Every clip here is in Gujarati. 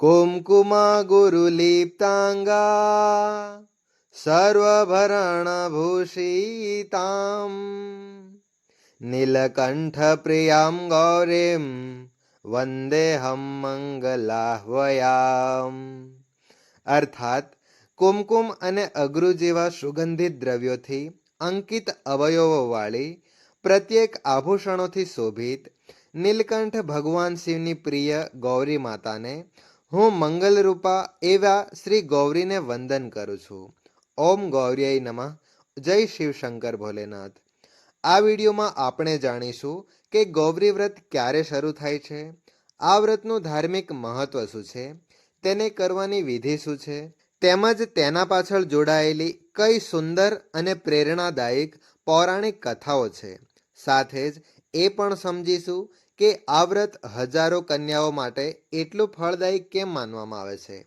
कुङ्कुमा गुरुलिप्ताङ्गा सर्वभरणभूषिताम् नीलकण्ठप्रियां गौरीं वन्देऽहं મંગલાહ્વયામ। અર્થાત કુમકુમ અને અગરુ જેવા સુગંધિત દ્રવ્યોથી અંકિત અવયવોવાળી પ્રત્યેક આભૂષણોથી શોભિત નીલકંઠ ભગવાન શિવની પ્રિય ગૌરી માતાને હું મંગલરૂપા એવા શ્રી ગૌરીને વંદન કરું છું। ઓમ ગૌર્યાય નમઃ। જય શિવશંકર ભોલેનાથ। આ વિડીયોમાં આપણે જાણીશું કે ગૌરી વ્રત ક્યારે શરૂ થાય છે, આ વ્રતનું ધાર્મિક મહત્વ શું છે, તેને કરવાની વિધિ શું છે, તેમજ તેના પાછળ જોડાયેલી કઈ સુંદર અને પ્રેરણાદાયક પૌરાણિક કથાઓ છે। સાથે જ એ પણ સમજીશું કે આ વ્રત હજારો કન્યાઓ માટે એટલું ફળદાયી કેમ માનવામાં આવે છે।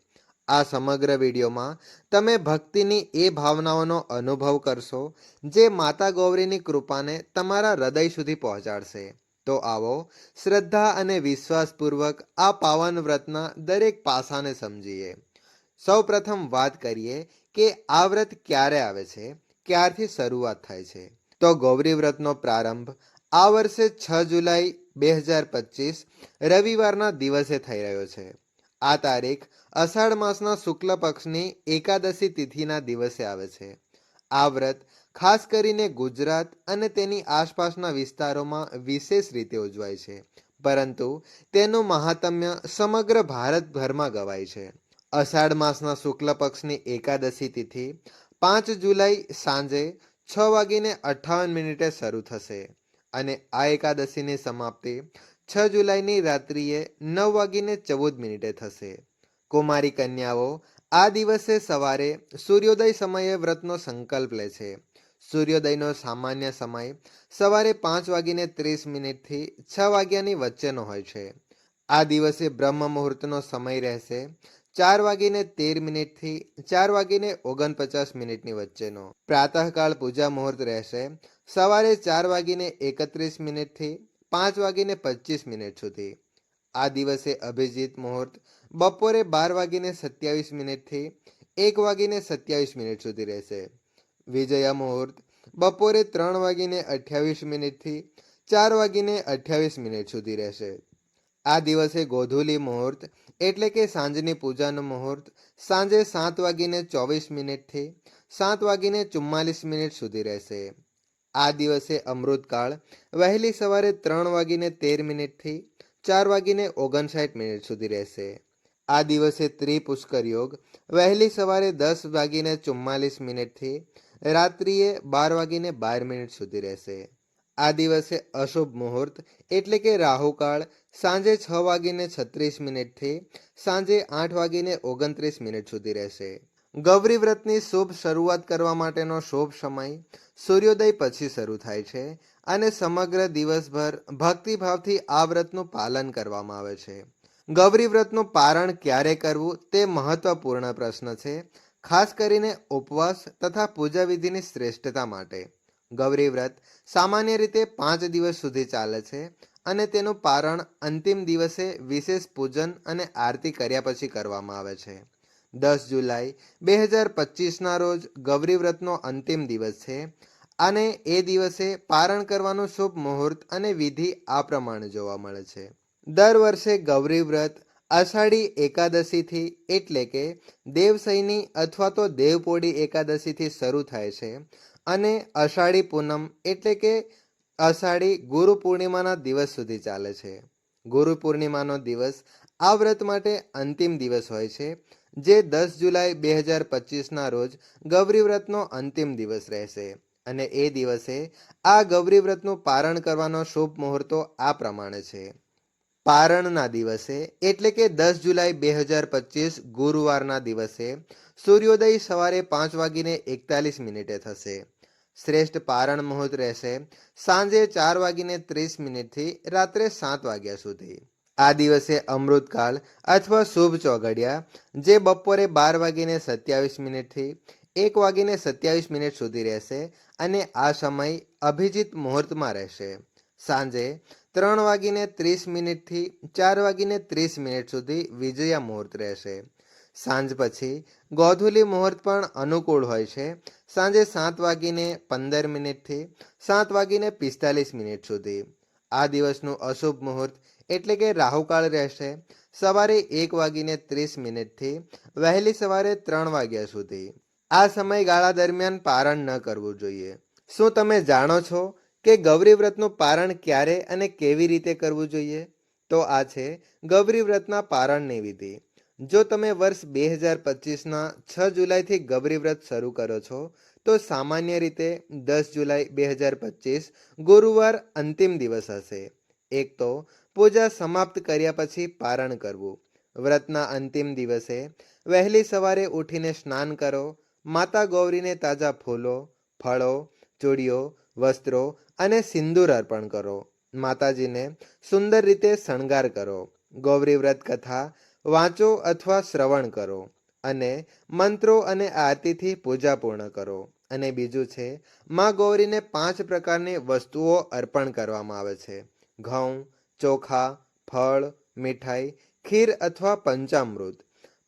આ સમગ્ર વિડીયોમાં તમે ભક્તિની એ ભાવનાઓનો અનુભવ કરશો જે માતા ગૌરીની કૃપાને તમારા હૃદય સુધી પહોંચાડશે। તો આવો શ્રદ્ધા અને વિશ્વાસપૂર્વક આ પાવન વ્રતના દરેક પાસાને સમજીએ। સૌ પ્રથમ વાત કરીએ કે આ વ્રત ક્યારે આવે છે, ક્યારથી શરૂઆત થાય છે। તો ગૌરી વ્રતનો પ્રારંભ આ વર્ષે 6 જુલાઈ 2025 રવિવારના દિવસે થઈ રહ્યો છે। આ તારીખ અષાઢ માસના શુક્લ પક્ષની એકાદશી તિથિના દિવસે આવે છે। આ વ્રત ખાસ કરીને ગુજરાત અને તેની આસપાસના વિસ્તારોમાં વિશેષ રીતે ઉજવાય છે, પરંતુ તેનું મહાત્મ્ય સમગ્ર ભારતભરમાં ગવાય છે। અષાઢ માસના શુક્લ પક્ષની એકાદશી તિથિ 5 જુલાઈ સાંજે 6:58 શરૂ થશે અને આ એકાદશીની સમાપ્તિ 6 જુલાઈની રાત્રિએ 9:14 થશે। કુમારી કન્યાઓ આ દિવસે સવારે સૂર્યોદય સમયે વ્રતનો સંકલ્પ લે છે। સૂર્યોદયનો સામાન્ય સમય સવારે 5:30 થી 6 વાગ્યાની વચ્ચેનો હોય છે। આ દિવસે બ્રહ્મ મુહૂર્તનો સમય રહેશે 4:13 થી 4:49 વચ્ચેનો। પ્રાતઃકાળ પૂજા મુહૂર્ત રહેશે સવારે 4:31 થી 5:25 સુધી। આ દિવસે અભિજીત મુહૂર્ત બપોરે 12:27 થી 1:27 સુધી રહેશે। વિજયા મુહૂર્ત બપોરે 3:28 થી 4:28 સુધી રહેશે। આ દિવસે ગોધૂલી મુહૂર્ત એટલે કે સાંજની પૂજાનું મુહૂર્ત સાંજે 7:24 થી 7:44 સુધી રહેશે। આ દિવસે અમૃતકાળ વહેલી સવારે 3:13 થી 4:59 સુધી રહેશે। આ દિવસે ત્રિપુષ્કર યોગ વહેલી સવારે 10:44 થી રાત્રિએ 12:12 સુધી રહેશે। આ દિવસે અશુભ મુહૂર્ત એટલે કે રાહુકાળ સાંજે 6:36 થી સાંજે 8:29 સુધી રહેશે। ગૌરી વ્રતની શુભ શરૂઆત કરવા માટેનો શુભ સમય સૂર્યોદય પછી શરૂ થાય છે અને સમગ્ર દિવસભર ભક્તિભાવથી આ વ્રતનું પાલન કરવામાં આવે છે। ગૌરી વ્રતનું પારણ ક્યારે કરવું તે મહત્વપૂર્ણ પ્રશ્ન છે, ખાસ કરીને ઉપવાસ તથા પૂજા વિધિની શ્રેષ્ઠતા માટે। ગૌરી વ્રત સામાન્ય રીતે 5 દિવસ સુધી ચાલે છે અને તેનું પારણ અંતિમ દિવસે વિશેષ પૂજન અને આરતી કર્યા પછી કરવામાં આવે છે। 10 જુલાઈ 2025ના રોજ ગૌરી વ્રતનો અંતિમ દિવસ છે અને એ દિવસે પારણ કરવાનું શુભ મુહૂર્ત અને વિધિ આ પ્રમાણે જોવા મળે છે। દર વર્ષે ગૌરી વ્રત અષાઢી એકાદશીથી એટલે કે દેવશયની અથવા તો દેવપોઢી એકાદશીથી શરૂ થાય છે અને અષાઢી પૂનમ એટલે કે અષાઢી ગુરુ પૂર્ણિમાના દિવસ સુધી ચાલે છે। ગુરુ પૂર્ણિમાનો દિવસ આ વ્રત માટે અંતિમ દિવસ હોય છે, જે 10 જુલાઈ 2025ના રોજ ગૌરી વ્રતનો અંતિમ દિવસ રહેશે અને એ દિવસે આ ગૌરી વ્રતનું પારણ કરવાનો શુભ મુહૂર્તો આ પ્રમાણે છે। પારણના દિવસે એટલે કે 10 જુલાઈ 2025 ગુરુવારના દિવસે સૂર્યોદય સવારે 5:41 થશે। શ્રેષ્ઠ પારણ મુહૂર્ત રહેશે સાંજે 4:30 થી રાત્રે 7 વાગ્યા સુધી। આ દિવસે અમૃતકાળ અથવા શુભ ચોઘડિયા જે બપોરે 12:27 થી 1:27 સુધી રહેશે અને આ સમય અભિજીત મુહૂર્તમાં રહેશે। સાંજે 3:30 4:30 સુધી વિજયા મુહૂર્ત રહેશે. સાંજ પછી ગોધુલી મુહૂર્ત પણ અનુકૂળ હોય છે. સાંજે 7:15 7:45 સુધી. આ દિવસનું અશુભ મુહૂર્ત એટલે કે રાહુકાળ રહેશે સવારે 1:30 વહેલી સવારે 3 વાગ્યા સુધી. આ સમયગાળા દરમિયાન પારણ ન કરવું જોઈએ. શું તમે જાણો છો કે ગૌરી વ્રતનું પારણ ક્યારે અને કેવી રીતે કરવું જોઈએ? તો આ છે ગૌરી વ્રતના પારણની વિધિ. જો તમે વર્ષ 2025ના 6 જુલાઈથી ગૌરી વ્રત શરૂ કરો છો તો સામાન્ય રીતે 10 જુલાઈ 2025 ગુરુવાર અંતિમ દિવસ હશે. એક તો પૂજા સમાપ્ત કર્યા પછી પારણ કરવું. વ્રતના અંતિમ દિવસે વહેલી સવારે ઉઠીને સ્નાન કરો. માતા ગૌરીને તાજા ફૂલો, ફળો, ચૂડીઓ, વસ્ત્રો અને સિંદૂર અર્પણ કરો. માતાજીને સુંદર રીતે શણગાર કરો. ગૌરી વ્રત કથા વાંચો અથવા શ્રવણ કરો અને મંત્રો અને આરતીથી પૂજા પૂર્ણ કરો. અને બીજું છે, માં ગૌરીને 5 પ્રકારની વસ્તુઓ અર્પણ કરવામાં આવે છે: ઘઉં, ચોખા, ફળ, મીઠાઈ, ખીર અથવા પંચામૃત.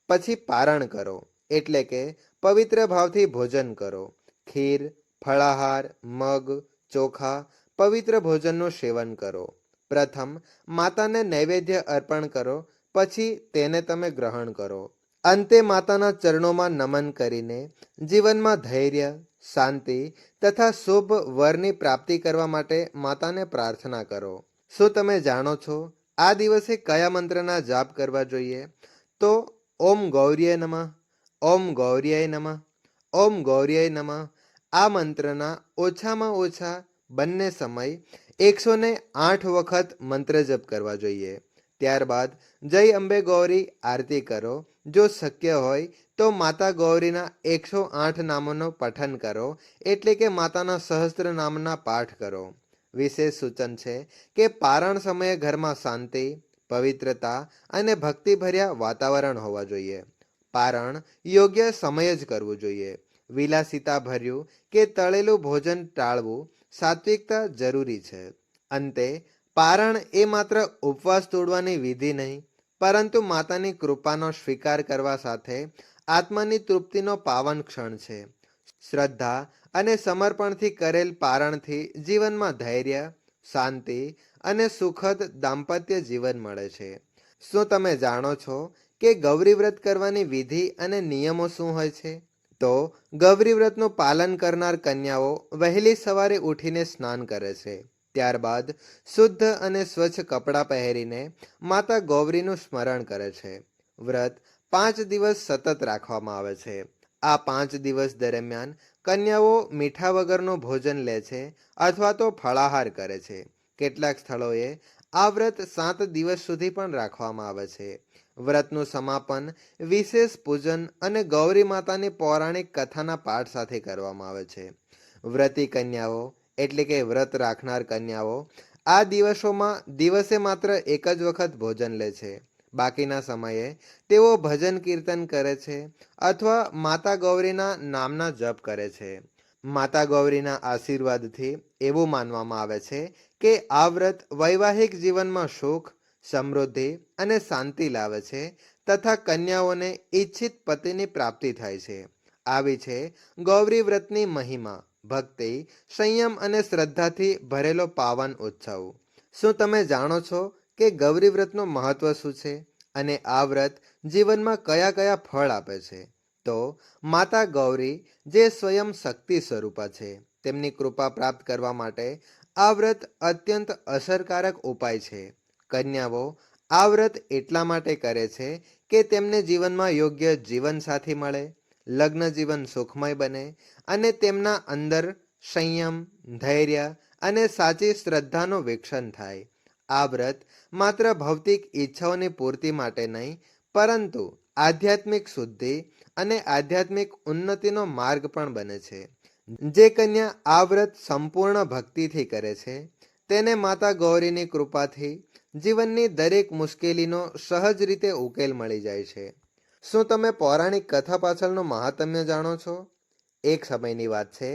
પછી પારણ કરો એટલે કે પવિત્ર ભાવથી ભોજન કરો. ખીર, ફળાહાર, મગ, ચોખા, પવિત્ર ભોજનનું સેવન કરો. પ્રથમ માતાને નૈવેદ્ય અર્પણ કરો, પછી તેને તમે ગ્રહણ કરો. અંતે માતાના ચરણોમાં નમન કરીને જીવનમાં ધૈર્ય, શાંતિ તથા શુભ વરની પ્રાપ્તિ કરવા માટે માતાને પ્રાર્થના કરો. શું તમે જાણો છો આ દિવસે કયા મંત્રના જાપ કરવા જોઈએ? તો ઓમ ગૌર્યાય નમઃ, ઓમ ગૌર્યાય નમઃ, ઓમ ગૌર્યાય નમઃ. આ મંત્રના ઓછામાં ઓછા બંને સમય 108 વખત મંત્ર જપ કરવા જોઈએ. ત્યારબાદ જય અંબે ગૌરી આરતી કરો. જો શક્ય હોય તો માતા ગૌરીના 108 નામોનું પઠન કરો, એટલે કે માતાના સહસ્ત્ર નામના પાઠ કરો. વિશેષ સૂચન છે કે પારણ સમયે ઘરમાં શાંતિ, પવિત્રતા અને ભક્તિભર્યા વાતાવરણ હોવા જોઈએ. પારણ યોગ્ય સમયે જ કરવું જોઈએ. વિલાસિતા ભર્યું કે તળેલું ભોજન ટાળવું. સાત્વિકતા જરૂરી છે. અંતે પારણ એ માત્ર ઉપવાસ તોડવાની વિધિ નહીં, પરંતુ માતાની કૃપાનો સ્વીકાર કરવા સાથે આત્માની તૃપ્તિનો પાવન ક્ષણ છે. શ્રદ્ધા અને સમર્પણથી કરેલ પારણથી જીવનમાં ધૈર્ય, શાંતિ અને સુખદ દાંપત્ય જીવન મળે છે. શું તમે જાણો છો કે ગૌરી વ્રત કરવાની વિધિ અને નિયમો શું હોય છે? તો ગૌરી વ્રતનું પાલન કરનાર કન્યાઓ વહેલી સવારે ઉઠીને સ્નાન કરે છે. ત્યારબાદ શુદ્ધ અને સ્વચ્છ કપડાં પહેરીને માતા ગૌરીનું સ્મરણ કરે છે. વ્રત 5 દિવસ સતત રાખવામાં આવે છે. આ 5 દિવસ દરમિયાન કન્યાઓ મીઠા વગરનું ભોજન લે છે અથવા તો ફળાહાર કરે છે. કેટલાક સ્થળોએ આ વ્રત 7 દિવસ સુધી પણ રાખવામાં આવે છે. વ્રતનું સમાપન વિશેષ પૂજન અને ગૌરી માતાની પૌરાણિક કથાના પાઠ સાથે કરવામાં આવે છે. વ્રતી કન્યાઓ એટલે કે વ્રત રાખનાર કન્યાઓ આ દિવસોમાં દિવસે માત્ર એક જ વખત ભોજન લે છે. બાકીના સમયે તેઓ ભજન કીર્તન કરે છે અથવા માતા ગૌરીના નામના જપ કરે છે. માતા ગૌરીના આશીર્વાદથી એવું માનવામાં આવે છે કે આ વ્રત વૈવાહિક જીવનમાં સુખ, સમૃદ્ધિ અને શાંતિ લાવે છે તથા કન્યાઓને ઈચ્છિત પતિની પ્રાપ્તિ થાય છે. આવી છે ગૌરી વ્રતની મહિમા, ભક્તિ, સંયમ અને શ્રદ્ધાથી ભરેલો પાવન ઉત્સવ. શું તમે જાણો છો કે ગૌરી વ્રતનું મહત્વ શું છે અને આ વ્રત જીવનમાં કયા કયા ફળ આપે છે? તો માતા ગૌરી જે સ્વયં શક્તિ સ્વરૂપા છે, તેમની કૃપા પ્રાપ્ત કરવા માટે આ વ્રત અત્યંત અસરકારક ઉપાય છે. કન્યાઓ આ વ્રત એટલા માટે કરે છે કે તેમને જીવનમાં યોગ્ય જીવનસાથી મળે, લગ્ન જીવન સુખમય બને અને તેમના અંદર સંયમ, ધૈર્ય અને સાચી શ્રદ્ધાનું વિકસન થાય. આ વ્રત માત્ર ભૌતિક ઈચ્છાઓની પૂર્તિ માટે નહીં, પરંતુ આધ્યાત્મિક શુદ્ધિ અને આધ્યાત્મિક ઉન્નતિનો માર્ગ પણ બને છે. જે કન્યા આ વ્રત સંપૂર્ણ ભક્તિથી કરે છે, તેને માતા ગૌરીની કૃપાથી જીવનની દરેક મુશ્કેલીનો સહજ રીતે ઉકેલ મળી જાય છે. શું તમે પૌરાણિક કથા પાછળનું મહાત્મ્ય જાણો છો? એક સમયની વાત છે,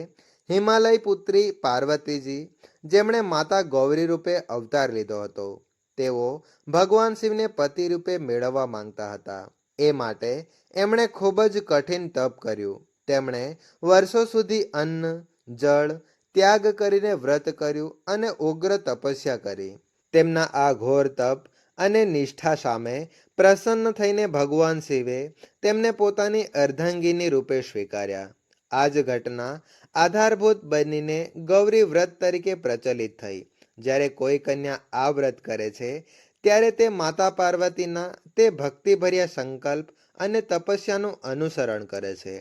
હિમાલય પુત્રી પાર્વતીજી જેમણે માતા ગૌરી રૂપે અવતાર લીધો હતો. તેઓ ભગવાન શિવને પતિ રૂપે મેળવવા માંગતા હતા. એ માટે એમણે ખૂબ જ કઠિન તપ કર્યું. તેમણે વર્ષો સુધી અન્ન, જળ ત્યાગ કરીને વ્રત કર્યું અને ઉગ્ર તપસ્યા કરી. તેમના આ ઘોર તપ અને નિષ્ઠા સામે પ્રસન્ન થઈને ભગવાન શિવે તેમને પોતાની અર્ધાંગિની રૂપે સ્વીકાર્યા. આ જ ઘટના આધારભૂત બનીને ગૌરી વ્રત તરીકે પ્રચલિત થઈ. જ્યારે કોઈ કન્યા આ વ્રત કરે છે ત્યારે તે માતા પાર્વતીના તે ભક્તિભર્યા સંકલ્પ અને તપસ્યાનું અનુસરણ કરે છે.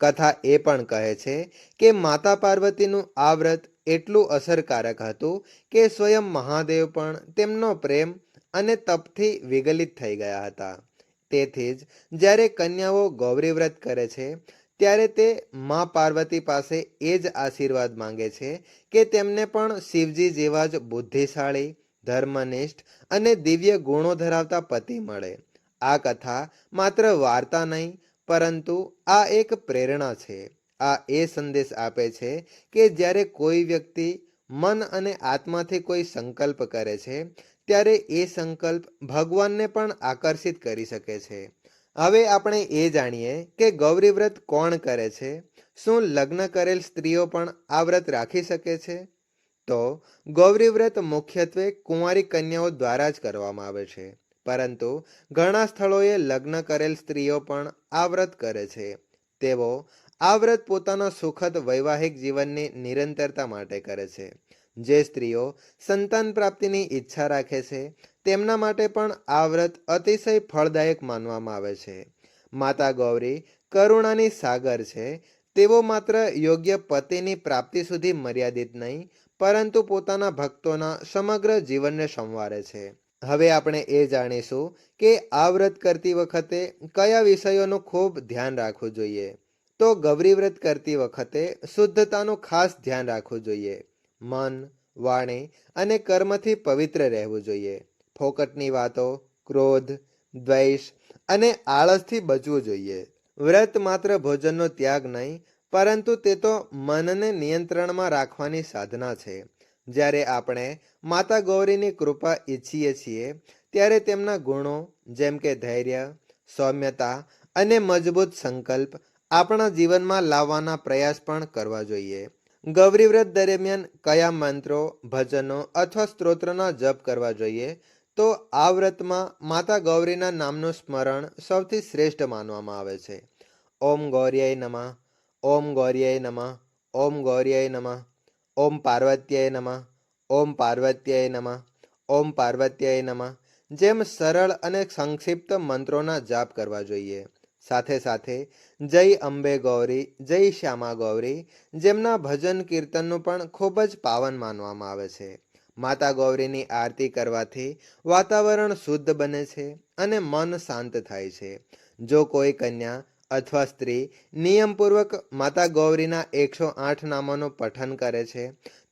કથા એ પણ કહે છે કે માતા પાર્વતીનું આ વ્રત એટલું અસરકારક હતું કે સ્વયં મહાદેવ પણ તેમનો પ્રેમ અને તપથી વિગલિત થઈ ગયા હતા. તેથી જ જ્યારે કન્યાઓ ગૌરી વ્રત કરે છે ત્યારે તે મા પાર્વતી પાસે એ જ આશીર્વાદ માંગે છે કે તેમને પણ શિવજી જેવા જ બુદ્ધિશાળી, ધર્મનિષ્ઠ અને દિવ્ય ગુણો ધરાવતા પતિ મળે. આ કથા માત્ર વાર્તા નહીં, પરંતુ આ એક પ્રેરણા છે. આ એ સંદેશ આપે છે કે જ્યારે કોઈ વ્યક્તિ મન અને આત્માથી કોઈ સંકલ્પ કરે છે ત્યારે એ સંકલ્પ ભગવાનને પણ આકર્ષિત કરી શકે છે. હવે આપણે એ જાણીએ કે ગૌરી વ્રત કોણ કરે છે. શું લગ્ન કરેલ સ્ત્રીઓ પણ આ વ્રત રાખી શકે છે? તો ગૌરી વ્રત મુખ્યત્વે કુંવારી કન્યાઓ દ્વારા જ કરવામાં આવે છે, પરંતુ ઘણા સ્થળોએ લગ્ન કરેલ સ્ત્રીઓ પણ આ વ્રત કરે છે. તેઓ આ વ્રત પોતાના સુખદ વૈવાહિક જીવનની નિરંતરતા માટે કરે છે. જે સ્ત્રીઓ સંતાન પ્રાપ્તિની ઈચ્છા રાખે છે તેમના માટે પણ આ વ્રત અતિશય ફળદાયક માનવામાં આવે છે. માતા ગૌરી કરુણાની સાગર છે. તેઓ માત્ર યોગ્ય પતિની પ્રાપ્તિ સુધી મર્યાદિત નહીં, પરંતુ પોતાના ભક્તોના સમગ્ર જીવનને સંવારે છે. હવે આપણે એ જાણીશું કે આ વ્રત કરતી વખતે કયા વિષયોનું ખૂબ ધ્યાન રાખવું જોઈએ. તો ગૌરી વ્રત કરતી વખતે શુદ્ધતાનું ખાસ ધ્યાન રાખવું જોઈએ. મન, વાણી અને કર્મથી પવિત્ર રહેવું જોઈએ. ફોકટની વાતો, ક્રોધ, દ્વેષ અને આળસથી બચવું જોઈએ. વ્રત માત્ર ભોજનનો ત્યાગ નહીં, પરંતુ તે તો મનને નિયંત્રણમાં રાખવાની સાધના છે. જ્યારે આપણે માતા ગૌરીની કૃપા ઈચ્છીએ છીએ ત્યારે તેમના ગુણો જેમ કે ધૈર્ય, સૌમ્યતા અને મજબૂત સંકલ્પ આપણા જીવનમાં લાવવાના પ્રયાસ પણ કરવા જોઈએ. ગૌરી વ્રત દરમિયાન કયા મંત્રો, ભજનો અથવા સ્ત્રોત્રના જપ કરવા જોઈએ? તો આ વ્રતમાં માતા ગૌરીના નામનું સ્મરણ સૌથી શ્રેષ્ઠ માનવામાં આવે છે. ઓમ ગૌર્યાય નમઃ, ઓમ ગૌર્યાય નમઃ, ઓમ ગૌર્યાય નમઃ, ઓમ પાર્વત્યાય નમઃ, ઓમ પાર્વત્યાય નમઃ, ઓમ પાર્વત્યાય નમઃ જેમ સરળ અને સંક્ષિપ્ત મંત્રોના જાપ કરવા જોઈએ. સાથે સાથે જય અંબે ગૌરી, જય શ્યામા ગૌરી જેમના ભજન કીર્તનનું પણ ખૂબ જ પાવન માનવામાં આવે છે. માતા ગૌરીની આરતી કરવાથી વાતાવરણ શુદ્ધ બને છે અને મન શાંત થાય છે. જો કોઈ કન્યા અથવા સ્ત્રી નિયમપૂર્વક માતા ગૌરીના 108 નામોનું પઠન કરે છે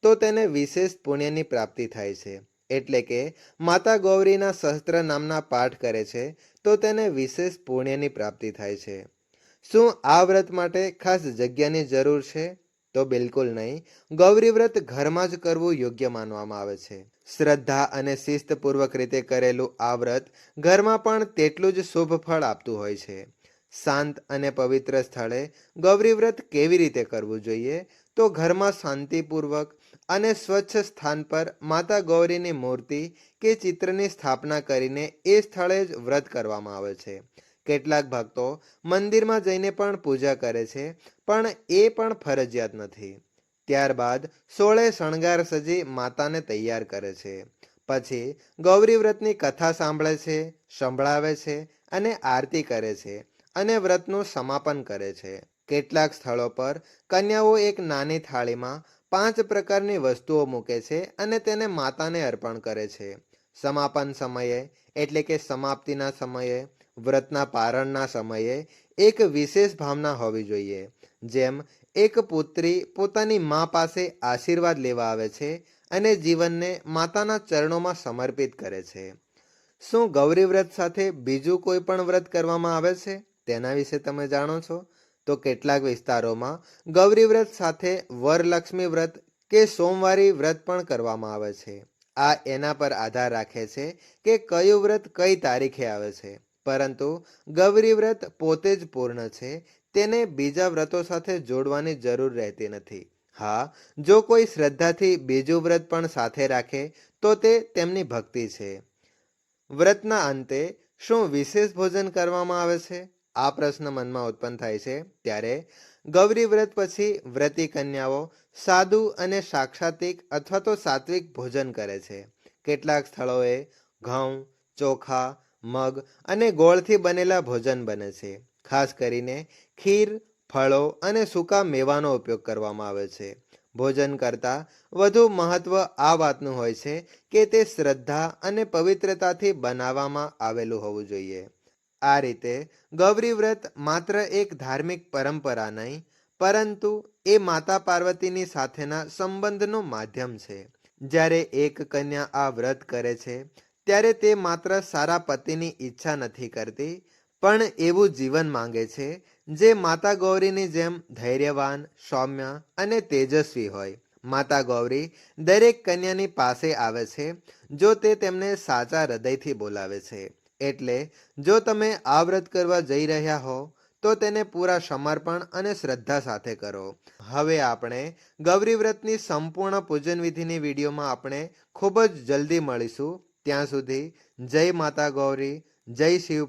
તો તેને વિશેષ પુણ્યની પ્રાપ્તિ થાય છે. એટલે કે માતા ગૌરીના સહસ્ત્ર નામના પાઠ કરે છે તો તેને વિશેષ પુણ્યની પ્રાપ્તિ થાય છે. શું આ વ્રત માટે ખાસ જગ્યાની જરૂર છે? તો બિલકુલ નહીં. ગૌરી વ્રત ઘરમાં જ કરવું યોગ્ય માનવામાં આવે છે. શ્રદ્ધા અને શિસ્તપૂર્વક રીતે કરેલું આ વ્રત ઘરમાં પણ તેટલું જ શુભ ફળ આપતું હોય છે. શાંત અને પવિત્ર સ્થળે ગૌરી વ્રત કેવી રીતે કરવું જોઈએ? તો ઘરમાં શાંતિપૂર્વક અને સ્વચ્છ સ્થાન પર માતા ગૌરીની મૂર્તિ કે ચિત્રની સ્થાપના કરીને એ સ્થળે જ વ્રત કરવામાં આવે છે. કેટલાક ભક્તો મંદિરમાં જઈને પણ પૂજા કરે છે, પણ એ પણ ફરજિયાત નથી. ત્યારબાદ 16 શણગાર સજી માતાને તૈયાર કરે છે. પછી ગૌરી વ્રતની કથા સાંભળે છે, સંભળાવે છે અને આરતી કરે છે અને વ્રતનું સમાપન કરે છે. કેટલાક સ્થળો પર કન્યાઓ એક નાની થાળીમાં 5 પ્રકારની વસ્તુઓ મૂકે છે અને તેને માતાને અર્પણ કરે છે. સમાપન સમયે એટલે કે સમાપ્તિના સમયે, વ્રતના પારણના સમયે એક વિશેષ ભાવના હોવી જોઈએ. જેમ એક પુત્રી પોતાની મા પાસે આશીર્વાદ લેવા આવે છે અને જીવનને માતાના ચરણોમાં સમર્પિત કરે છે. શું ગૌરી વ્રત સાથે બીજું કોઈ પણ વ્રત કરવામાં આવે છે? તેના વિશે તમે જાણો છો? તો કેટલાક વિસ્તારોમાં ગૌરી વ્રત સાથે વરલક્ષ્મી વ્રત કે સોમવારી વ્રત પણ કરવામાં આવે છે. આ એના પર આધાર રાખે છે કે કયું વ્રત કઈ તારીખે આવે છે. પરંતુ ગૌરી વ્રત પોતે જ પૂર્ણ છે, તેને બીજા વ્રતો સાથે જોડવાની જરૂર રહેતી નથી. હા, જો કોઈ શ્રદ્ધાથી બીજું વ્રત પણ સાથે રાખે તો તે તેમની ભક્તિ છે. વ્રતના અંતે શું વિશેષ ભોજન કરવામાં આવે છે? આ પ્રશ્ન મનમાં ઉત્પન્ન થાય છે. ત્યારે ગૌરી વ્રત પછી વ્રતી કન્યાઓ સાદું અને સાક્ષાત્વિક અથવા તો સાત્વિક ભોજન કરે છે. કેટલાક સ્થળોએ ઘઉં, ચોખા, મગ અને ગોળથી બનેલા ભોજન બને છે. ખાસ કરીને ખીર, ફળો અને સૂકા મેવાનો ઉપયોગ કરવામાં આવે છે. ભોજન કરતાં વધુ મહત્વ આ વાતનું હોય છે કે તે શ્રદ્ધા અને પવિત્રતાથી બનાવવામાં આવેલું હોવું જોઈએ. આ રીતે ગૌરી વ્રત માત્ર એક ધાર્મિક પરંપરા નહીં, પરંતુ એ માતા પાર્વતીની સાથેના સંબંધનું માધ્યમ છે. જ્યારે એક કન્યા આ વ્રત કરે છે ત્યારે તે માત્ર સારા પતિની ઈચ્છા નથી કરતી, પણ એવું જીવન માંગે છે જે માતા ગૌરીની જેમ ધૈર્યવાન, સૌમ્ય અને તેજસ્વી હોય. માતા ગૌરી દરેક કન્યાની પાસે આવે છે જો તે તેમને સાચા હૃદયથી બોલાવે છે. એટલે જો તમે આ વ્રત કરવા જઈ રહ્યા હો તો તેને પૂરા સમર્પણ અને શ્રદ્ધા સાથે કરો. હવે આપણે ગૌરી વ્રતની સંપૂર્ણ પૂજન વિધિની વિડીયોમાં આપણે ખૂબ જ જલ્દી મળીશું. ત્યાં સુધી જય માતા ગૌરી, જય શિવ.